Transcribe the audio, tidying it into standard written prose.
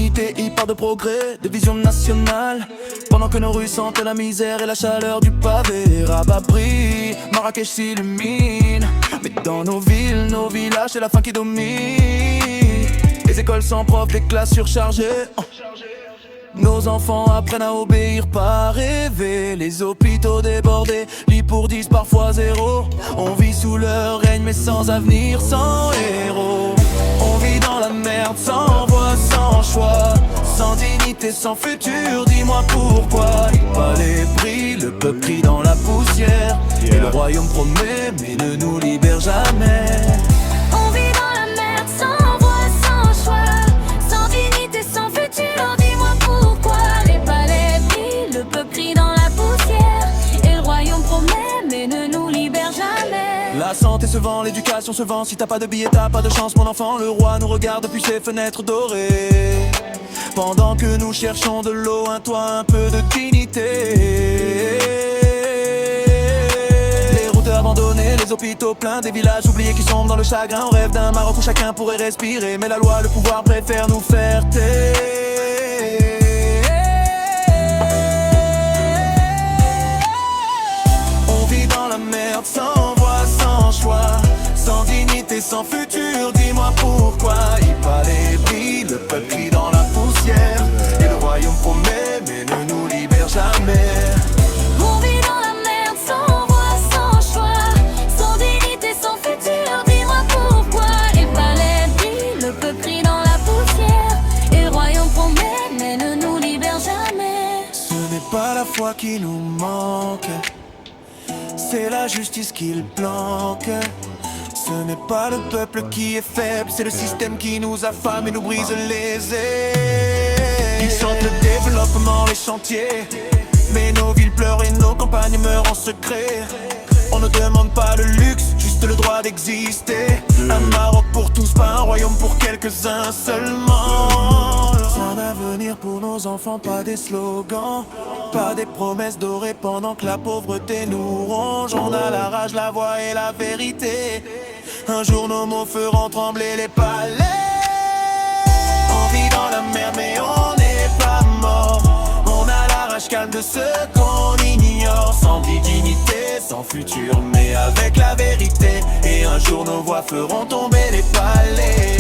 d'unité, il part de progrès, de vision nationale. Pendant que nos rues sentent la misère et la chaleur du pavé. Rabat brille, Marrakech s'illumine. Mais dans nos villes, nos villages, c'est la faim qui domine. Les écoles sans prof, les classes surchargées. Nos enfants apprennent à obéir, pas rêver. Les hôpitaux débordés, lits pour 10, parfois 0. On vit sous leur règne mais sans avenir, sans héros. On vit dans la merde, sans voix, sans choix, sans dignité, sans futur, dis-moi pourquoi. Les palais brillent, le peuple crie dans la poussière. Et le royaume promet mais ne nous libère jamais. On vit dans la merde, sans voix, sans choix, sans dignité, sans futur, dis-moi pourquoi. Les palais brillent, le peuple crie dans la poussière. Et le royaume promet mais ne nous libère jamais. La santé se vend, l'éducation se vend. Si t'as pas de billet, t'as pas de chance mon enfant. Le roi nous regarde depuis ses fenêtres dorées. Pendant que nous cherchons de l'eau, un toit, un peu de dignité. Les routes abandonnées, les hôpitaux pleins, des villages oubliés qui sombrent dans le chagrin. On rêve d'un Maroc où chacun pourrait respirer, mais la loi, le pouvoir préfère nous faire taire. On vit dans la merde, sans voix, sans choix, sans dignité, sans futur, dis-moi pourquoi. Il palais brille, le peuple crie dans la poussière. Et le royaume promet mais ne nous libère jamais. On vit dans la merde, sans voix, sans choix, sans dignité, sans futur, dis-moi pourquoi. Les palais brillent, le peuple crie dans la poussière. Et le royaume promet mais ne nous libère jamais. Ce n'est pas la foi qui nous manque, c'est la justice qu'il planque. Ce n'est pas le peuple qui est faible, c'est le système qui nous affame et nous brise les ailes. Ils chantent le développement, les chantiers, mais nos villes pleurent et nos campagnes meurent en secret. On ne demande pas le luxe, juste le droit d'exister. Un Maroc pour tous, pas un royaume pour quelques-uns seulement. Un avenir pour nos enfants, pas des slogans, pas des promesses dorées pendant que la pauvreté nous ronge. On a la rage, la voix et la vérité. Un jour nos mots feront trembler les palais. On vit dans la merde mais on n'est pas mort. On a la rage calme de ce qu'on ignore. Sans dignité, sans futur mais avec la vérité. Et un jour nos voix feront tomber les palais.